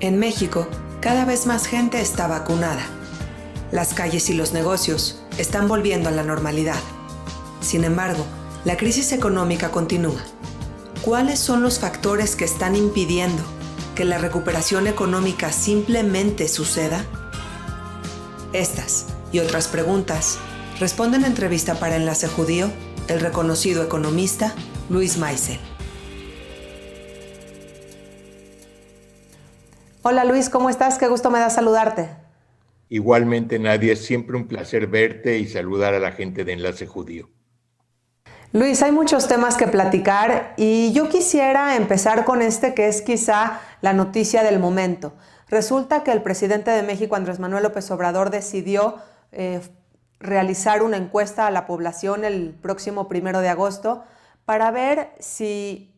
En México, cada vez más gente está vacunada. Las calles y los negocios están volviendo a la normalidad. Sin embargo, la crisis económica continúa. ¿Cuáles son los factores que están impidiendo que la recuperación económica simplemente suceda? Estas y otras preguntas responde en entrevista para Enlace Judío el reconocido economista Luis Maisel. Hola Luis, ¿cómo estás? Qué gusto me da saludarte. Igualmente, Nadia, es siempre un placer verte y saludar a la gente de Enlace Judío. Luis, hay muchos temas que platicar y yo quisiera empezar con este que es quizá la noticia del momento. Resulta que el presidente de México, Andrés Manuel López Obrador, decidió realizar una encuesta a la población el próximo 1 de agosto para ver si,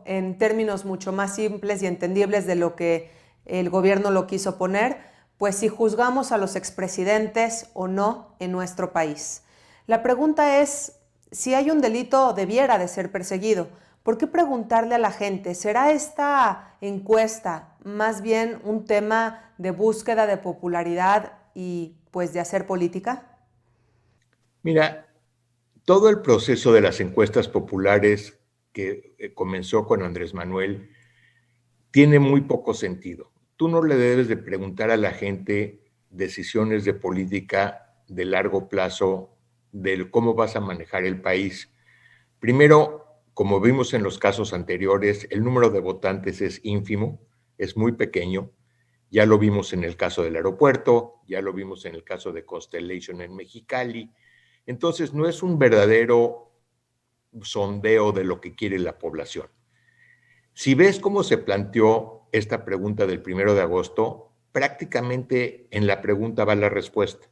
en términos mucho más simples y entendibles de lo que el gobierno lo quiso poner, pues si juzgamos a los expresidentes o no en nuestro país. La pregunta es, si hay un delito, debiera de ser perseguido. ¿Por qué preguntarle a la gente? ¿Será esta encuesta más bien un tema de búsqueda de popularidad y pues de hacer política? Mira, todo el proceso de las encuestas populares que comenzó con Andrés Manuel tiene muy poco sentido. Tú no le debes de preguntar a la gente decisiones de política de largo plazo, de cómo vas a manejar el país. Primero, como vimos en los casos anteriores, el número de votantes es ínfimo, es muy pequeño. Ya lo vimos en el caso del aeropuerto, ya lo vimos en el caso de Constellation en Mexicali. Entonces, no es un verdadero sondeo de lo que quiere la población. Si ves cómo se planteó esta pregunta del 1 de agosto, prácticamente en la pregunta va la respuesta.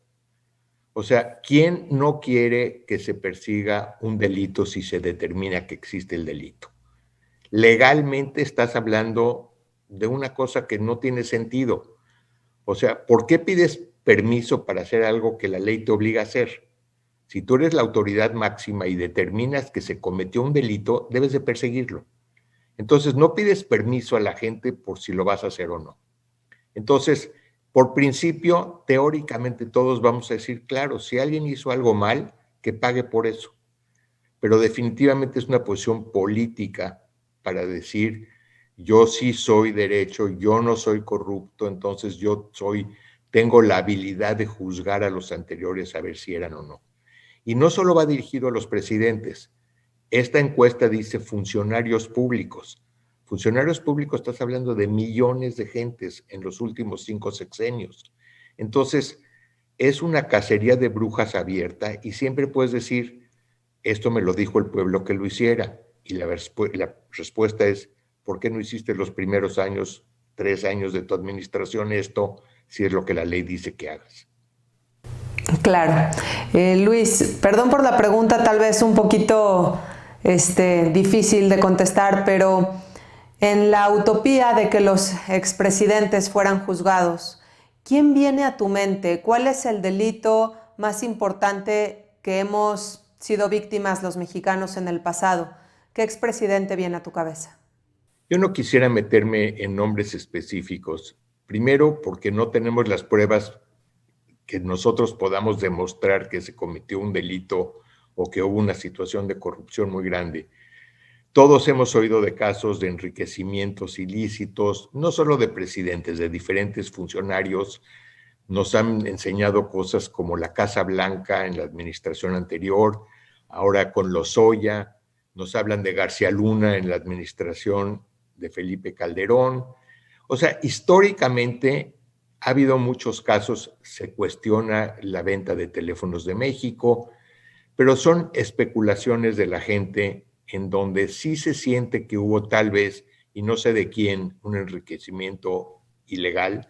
O sea, ¿quién no quiere que se persiga un delito si se determina que existe el delito? Legalmente estás hablando de una cosa que no tiene sentido. O sea, ¿por qué pides permiso para hacer algo que la ley te obliga a hacer? Si tú eres la autoridad máxima y determinas que se cometió un delito, debes de perseguirlo. Entonces, no pides permiso a la gente por si lo vas a hacer o no. Entonces, por principio, teóricamente todos vamos a decir, claro, si alguien hizo algo mal, que pague por eso. Pero definitivamente es una posición política para decir, yo sí soy derecho, yo no soy corrupto, entonces tengo la habilidad de juzgar a los anteriores a ver si eran o no. Y no solo va dirigido a los presidentes. Esta encuesta dice funcionarios públicos. Funcionarios públicos, estás hablando de millones de gentes en los últimos 5 sexenios. Entonces, es una cacería de brujas abierta y siempre puedes decir, esto me lo dijo el pueblo que lo hiciera. Y la respuesta es, ¿por qué no hiciste los primeros 3 años de tu administración esto, si es lo que la ley dice que hagas? Claro. Luis, perdón por la pregunta, tal vez un poquito difícil de contestar, pero en la utopía de que los expresidentes fueran juzgados, ¿quién viene a tu mente? ¿Cuál es el delito más importante que hemos sido víctimas los mexicanos en el pasado? ¿Qué expresidente viene a tu cabeza? Yo no quisiera meterme en nombres específicos. Primero, porque no tenemos las pruebas que nosotros podamos demostrar que se cometió un delito o que hubo una situación de corrupción muy grande. Todos hemos oído de casos de enriquecimientos ilícitos, no solo de presidentes, de diferentes funcionarios. Nos han enseñado cosas como la Casa Blanca en la administración anterior, ahora con Lozoya. Nos hablan de García Luna en la administración de Felipe Calderón. O sea, históricamente ha habido muchos casos, se cuestiona la venta de teléfonos de México, pero son especulaciones de la gente en donde sí se siente que hubo tal vez, y no sé de quién, un enriquecimiento ilegal,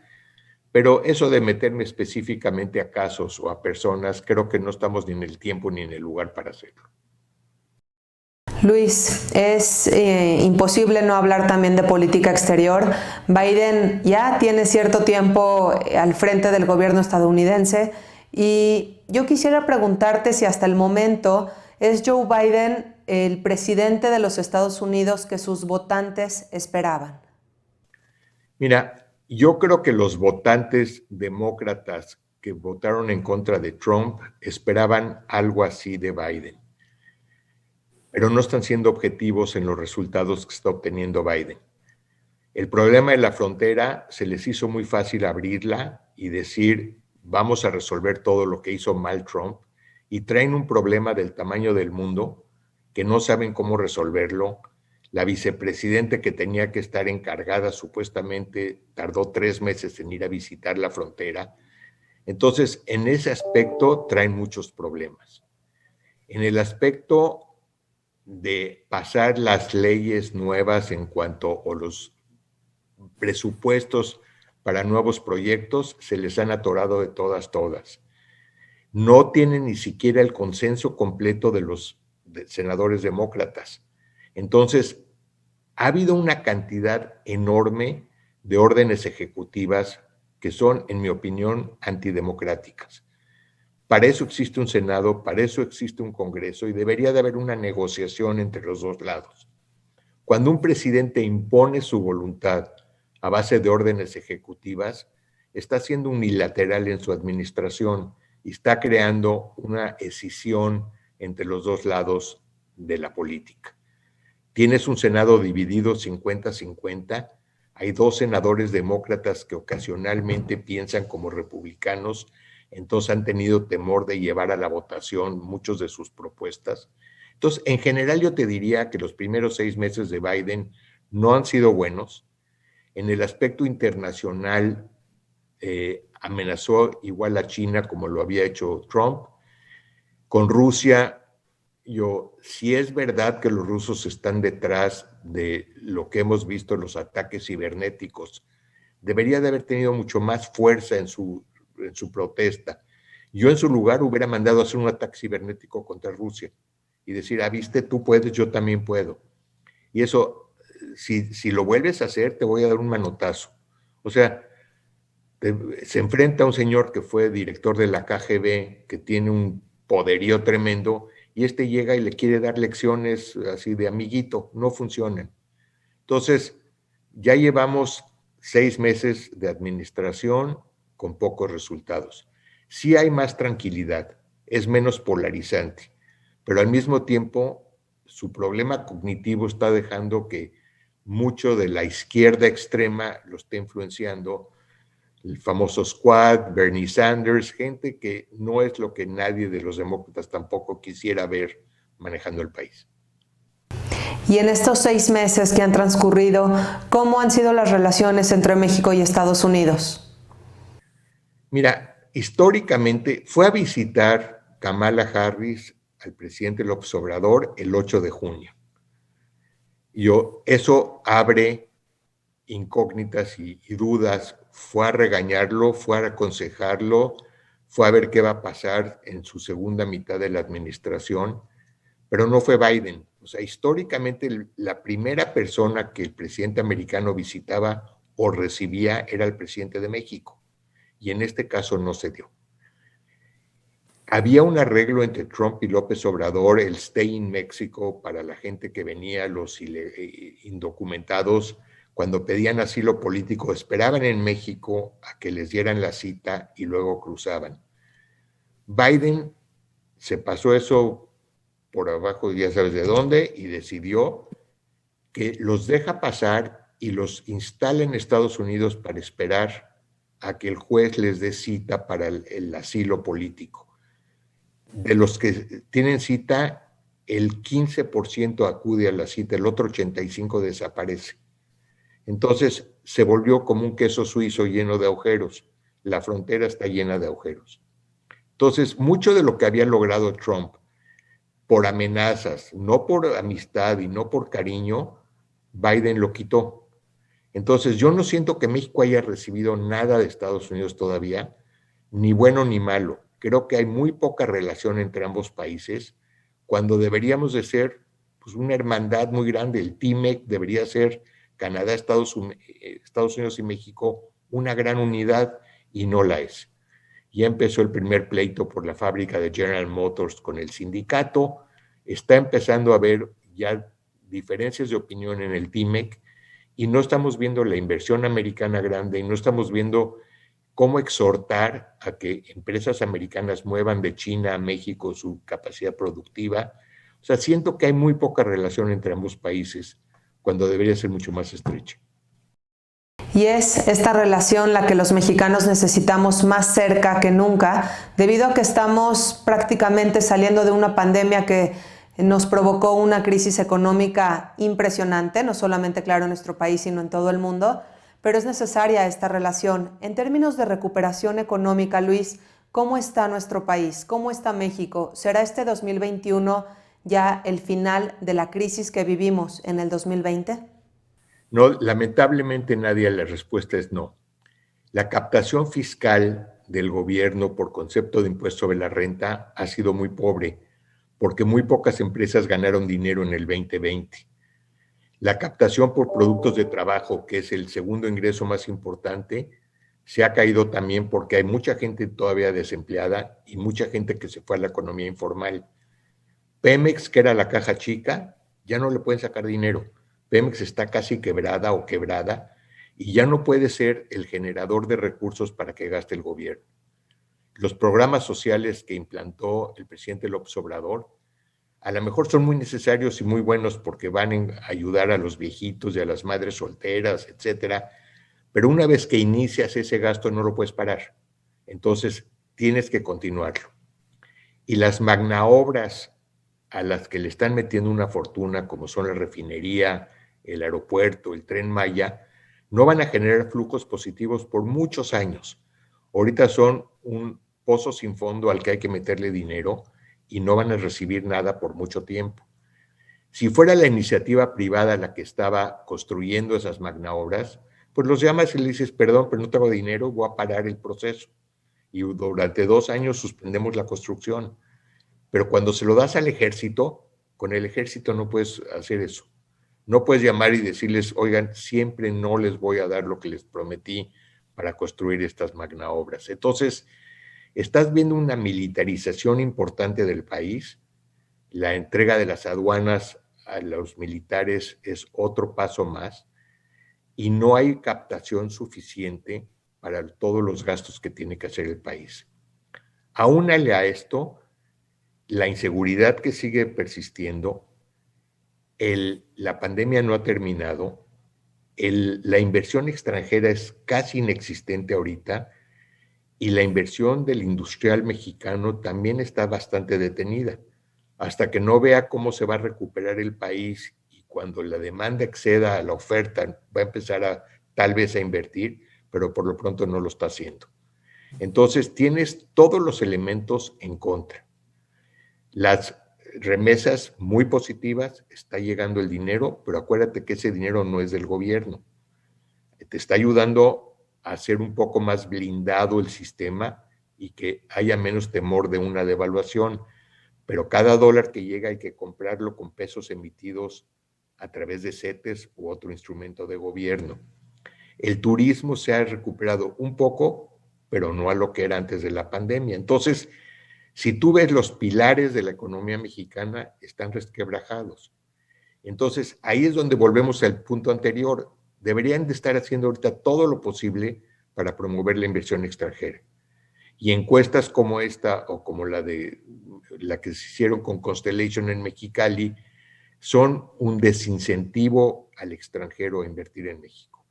pero eso de meterme específicamente a casos o a personas, creo que no estamos ni en el tiempo ni en el lugar para hacerlo. Luis, es imposible no hablar también de política exterior. Biden ya tiene cierto tiempo al frente del gobierno estadounidense y yo quisiera preguntarte si hasta el momento es Joe Biden el presidente de los Estados Unidos que sus votantes esperaban. Mira, Yo creo que los votantes demócratas que votaron en contra de Trump esperaban algo así de Biden, pero no están siendo objetivos en los resultados que está obteniendo Biden. El problema de la frontera se les hizo muy fácil abrirla y decir, vamos a resolver todo lo que hizo mal Trump, y traen un problema del tamaño del mundo que no saben cómo resolverlo. La vicepresidenta que tenía que estar encargada supuestamente tardó 3 meses en ir a visitar la frontera. Entonces, en ese aspecto traen muchos problemas. En el aspecto de pasar las leyes nuevas en cuanto a los presupuestos para nuevos proyectos, se les han atorado de todas. No tienen ni siquiera el consenso completo de los senadores demócratas. Entonces, ha habido una cantidad enorme de órdenes ejecutivas que son, en mi opinión, antidemocráticas. Para eso existe un Senado, para eso existe un Congreso y debería de haber una negociación entre los dos lados. Cuando un presidente impone su voluntad a base de órdenes ejecutivas, está siendo unilateral en su administración y está creando una escisión entre los dos lados de la política. Tienes un Senado dividido 50-50, hay 2 senadores demócratas que ocasionalmente piensan como republicanos, entonces han tenido temor de llevar a la votación muchas de sus propuestas. Entonces, en general yo te diría que los primeros 6 meses de Biden no han sido buenos. En el aspecto internacional, amenazó igual a China como lo había hecho Trump. Con Rusia, si es verdad que los rusos están detrás de lo que hemos visto, los ataques cibernéticos, debería de haber tenido mucho más fuerza en su protesta. Yo en su lugar hubiera mandado a hacer un ataque cibernético contra Rusia y decir, viste, tú puedes, yo también puedo. Y eso, si lo vuelves a hacer, te voy a dar un manotazo. O sea, se enfrenta a un señor que fue director de la KGB, que tiene un poderío tremendo, y llega y le quiere dar lecciones así de amiguito, no funcionan. Entonces, ya llevamos 6 meses de administración con pocos resultados. Sí hay más tranquilidad, es menos polarizante, pero al mismo tiempo su problema cognitivo está dejando que mucho de la izquierda extrema lo esté influenciando. El famoso Squad, Bernie Sanders, gente que no es lo que nadie de los demócratas tampoco quisiera ver manejando el país. Y en estos 6 meses que han transcurrido, ¿cómo han sido las relaciones entre México y Estados Unidos? Mira, históricamente fue a visitar Kamala Harris al presidente López Obrador el 8 de junio. Eso abre incógnitas y dudas. Fue a regañarlo, fue a aconsejarlo, fue a ver qué va a pasar en su segunda mitad de la administración, pero no fue Biden. O sea, históricamente la primera persona que el presidente americano visitaba o recibía era el presidente de México, y en este caso no se dio. Había un arreglo entre Trump y López Obrador, el Stay in Mexico, para la gente que venía, los indocumentados, cuando pedían asilo político, esperaban en México a que les dieran la cita y luego cruzaban. Biden se pasó eso por abajo, ya sabes de dónde, y decidió que los deja pasar y los instala en Estados Unidos para esperar a que el juez les dé cita para el asilo político. De los que tienen cita, el 15% acude a la cita, el otro 85% desaparece. Entonces se volvió como un queso suizo lleno de agujeros. La frontera está llena de agujeros. Entonces, mucho de lo que había logrado Trump por amenazas, no por amistad y no por cariño, Biden lo quitó. Entonces, yo no siento que México haya recibido nada de Estados Unidos todavía, ni bueno ni malo. Creo que hay muy poca relación entre ambos países, cuando deberíamos de ser pues, una hermandad muy grande. El TIMEC debería ser Canadá, Estados Unidos y México, una gran unidad, y no la es. Ya empezó el primer pleito por la fábrica de General Motors con el sindicato, está empezando a haber ya diferencias de opinión en el TIMEC, y no estamos viendo la inversión americana grande y no estamos viendo cómo exhortar a que empresas americanas muevan de China a México su capacidad productiva. O sea, siento que hay muy poca relación entre ambos países cuando debería ser mucho más estrecha. Y es esta relación la que los mexicanos necesitamos más cerca que nunca, debido a que estamos prácticamente saliendo de una pandemia que nos provocó una crisis económica impresionante, no solamente, claro, en nuestro país, sino en todo el mundo, pero es necesaria esta relación. En términos de recuperación económica, Luis, ¿cómo está nuestro país? ¿Cómo está México? ¿Será este 2021 ya el final de la crisis que vivimos en el 2020? No, lamentablemente nadie, la respuesta es no. La captación fiscal del gobierno por concepto de impuesto sobre la renta ha sido muy pobre, porque muy pocas empresas ganaron dinero en el 2020. La captación por productos de trabajo, que es el segundo ingreso más importante, se ha caído también porque hay mucha gente todavía desempleada y mucha gente que se fue a la economía informal. Pemex, que era la caja chica, ya no le pueden sacar dinero. Pemex está casi quebrada o quebrada y ya no puede ser el generador de recursos para que gaste el gobierno. Los programas sociales que implantó el presidente López Obrador a lo mejor son muy necesarios y muy buenos porque van a ayudar a los viejitos y a las madres solteras, etcétera, pero una vez que inicias ese gasto no lo puedes parar. Entonces tienes que continuarlo. Y las magnaobras a las que le están metiendo una fortuna, como son la refinería, el aeropuerto, el Tren Maya, no van a generar flujos positivos por muchos años. Ahorita son un pozo sin fondo al que hay que meterle dinero y no van a recibir nada por mucho tiempo. Si fuera la iniciativa privada la que estaba construyendo esas magnaobras, pues los llamas y le dices, perdón, pero no tengo dinero, voy a parar el proceso. Y durante 2 años suspendemos la construcción. Pero cuando se lo das al ejército, con el ejército no puedes hacer eso. No puedes llamar y decirles, oigan, siempre no les voy a dar lo que les prometí para construir estas magnaobras. Entonces, estás viendo una militarización importante del país. La entrega de las aduanas a los militares es otro paso más y no hay captación suficiente para todos los gastos que tiene que hacer el país. Aúnale a esto la inseguridad que sigue persistiendo, la pandemia no ha terminado, la inversión extranjera es casi inexistente ahorita y la inversión del industrial mexicano también está bastante detenida. Hasta que no vea cómo se va a recuperar el país y cuando la demanda exceda a la oferta, va a empezar tal vez a invertir, pero por lo pronto no lo está haciendo. Entonces tienes todos los elementos en contra. Las remesas muy positivas, está llegando el dinero, pero acuérdate que ese dinero no es del gobierno. Te está ayudando a hacer un poco más blindado el sistema y que haya menos temor de una devaluación. Pero cada dólar que llega hay que comprarlo con pesos emitidos a través de CETES u otro instrumento de gobierno. El turismo se ha recuperado un poco, pero no a lo que era antes de la pandemia. Entonces, si tú ves los pilares de la economía mexicana, están resquebrajados. Entonces, ahí es donde volvemos al punto anterior. Deberían de estar haciendo ahorita todo lo posible para promover la inversión extranjera. Y encuestas como esta o como la que se hicieron con Constellation en Mexicali son un desincentivo al extranjero a invertir en México.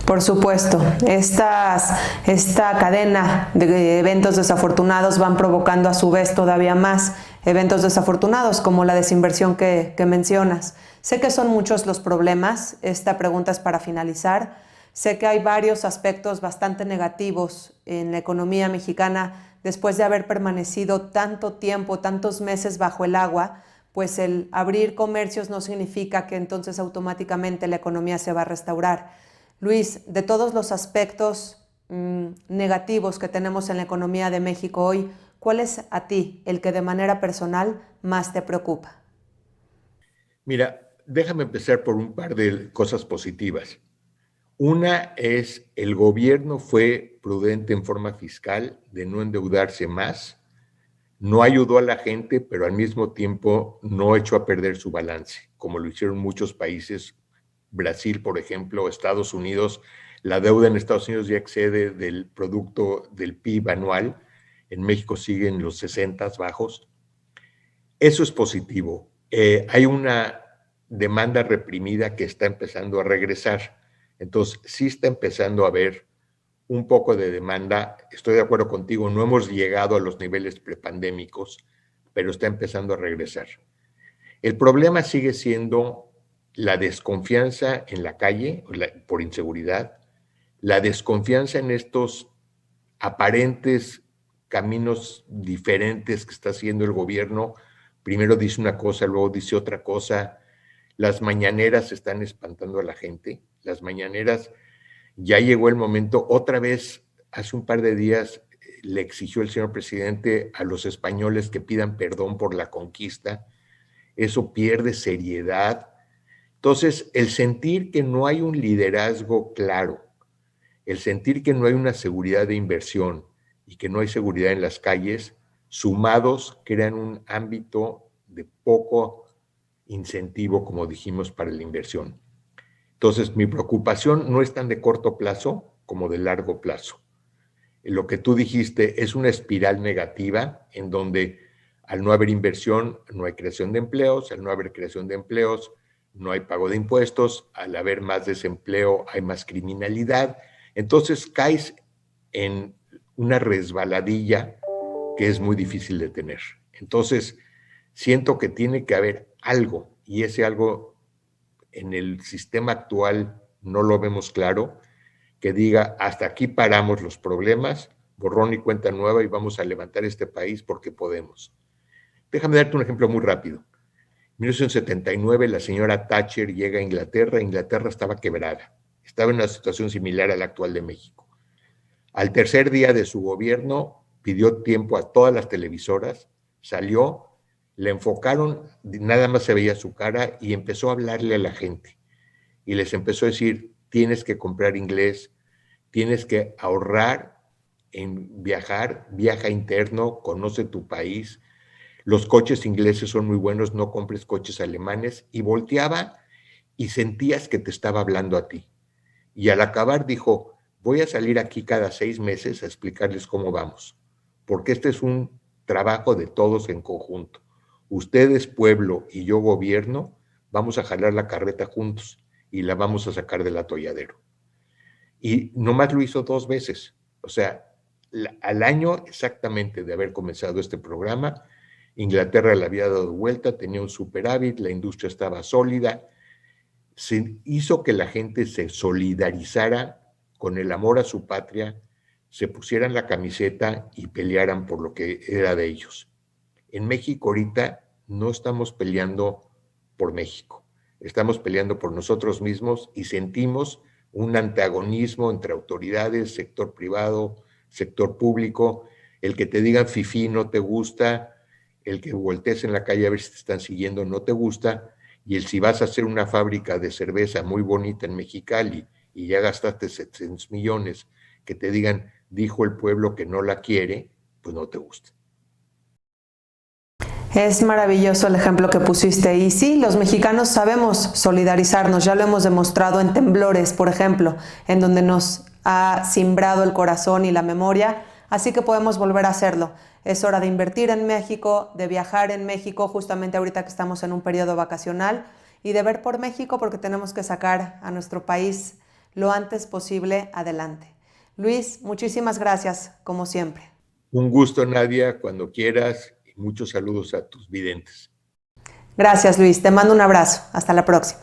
Por supuesto, esta cadena de eventos desafortunados van provocando a su vez todavía más eventos desafortunados como la desinversión que mencionas. Sé que son muchos los problemas, esta pregunta es para finalizar. Sé que hay varios aspectos bastante negativos en la economía mexicana después de haber permanecido tanto tiempo, tantos meses bajo el agua, pues el abrir comercios no significa que entonces automáticamente la economía se va a restaurar. Luis, de todos los aspectos negativos que tenemos en la economía de México hoy, ¿cuál es a ti el que de manera personal más te preocupa? Mira, déjame empezar por un par de cosas positivas. Una es el gobierno fue prudente en forma fiscal de no endeudarse más, no ayudó a la gente, pero al mismo tiempo no echó a perder su balance, como lo hicieron muchos países Brasil, por ejemplo, Estados Unidos, la deuda en Estados Unidos ya excede del producto del PIB anual. En México siguen los 60 bajos. Eso es positivo. Hay una demanda reprimida que está empezando a regresar. Entonces, sí está empezando a haber un poco de demanda. Estoy de acuerdo contigo, no hemos llegado a los niveles prepandémicos, pero está empezando a regresar. El problema sigue siendo la desconfianza en la calle por inseguridad, la desconfianza en estos aparentes caminos diferentes que está haciendo el gobierno. Primero dice una cosa, luego dice otra cosa. Las mañaneras están espantando a la gente. Las mañaneras, ya llegó el momento. Otra vez, hace un par de días, le exigió el señor presidente a los españoles que pidan perdón por la conquista. Eso pierde seriedad. Entonces, el sentir que no hay un liderazgo claro, el sentir que no hay una seguridad de inversión y que no hay seguridad en las calles, sumados, crean un ámbito de poco incentivo, como dijimos, para la inversión. Entonces, mi preocupación no es tan de corto plazo como de largo plazo. Lo que tú dijiste es una espiral negativa en donde al no haber inversión no hay creación de empleos, al no haber creación de empleos no hay pago de impuestos, al haber más desempleo hay más criminalidad. Entonces caes en una resbaladilla que es muy difícil de tener. Entonces siento que tiene que haber algo, y ese algo en el sistema actual no lo vemos claro, que diga hasta aquí paramos los problemas, borrón y cuenta nueva, y vamos a levantar este país porque podemos. Déjame darte un ejemplo muy rápido. En 1979 la señora Thatcher llega a Inglaterra. Inglaterra estaba quebrada, estaba en una situación similar a la actual de México. Al tercer día de su gobierno pidió tiempo a todas las televisoras, salió, le enfocaron, nada más se veía su cara y empezó a hablarle a la gente. Y les empezó a decir, tienes que comprar inglés, tienes que ahorrar en viajar, viaja interno, conoce tu país, los coches ingleses son muy buenos, no compres coches alemanes, y volteaba y sentías que te estaba hablando a ti. Y al acabar dijo, voy a salir aquí cada 6 meses a explicarles cómo vamos, porque este es un trabajo de todos en conjunto. Ustedes, pueblo, y yo, gobierno, vamos a jalar la carreta juntos y la vamos a sacar del atolladero. Y nomás lo hizo 2 veces. O sea, al año exactamente de haber comenzado este programa, Inglaterra le había dado vuelta, tenía un superávit, la industria estaba sólida, se hizo que la gente se solidarizara con el amor a su patria, se pusieran la camiseta y pelearan por lo que era de ellos. En México ahorita no estamos peleando por México, estamos peleando por nosotros mismos y sentimos un antagonismo entre autoridades, sector privado, sector público. El que te digan fifí no te gusta, el que voltees en la calle a ver si te están siguiendo no te gusta, y el si vas a hacer una fábrica de cerveza muy bonita en Mexicali y ya gastaste 700 millones, que te digan, dijo el pueblo que no la quiere, pues no te gusta. Es maravilloso el ejemplo que pusiste, y sí, los mexicanos sabemos solidarizarnos, ya lo hemos demostrado en temblores, por ejemplo, en donde nos ha cimbrado el corazón y la memoria, así que podemos volver a hacerlo. Es hora de invertir en México, de viajar en México, justamente ahorita que estamos en un periodo vacacional, y de ver por México, porque tenemos que sacar a nuestro país lo antes posible adelante. Luis, muchísimas gracias, como siempre. Un gusto, Nadia, cuando quieras, y muchos saludos a tus videntes. Gracias, Luis. Te mando un abrazo. Hasta la próxima.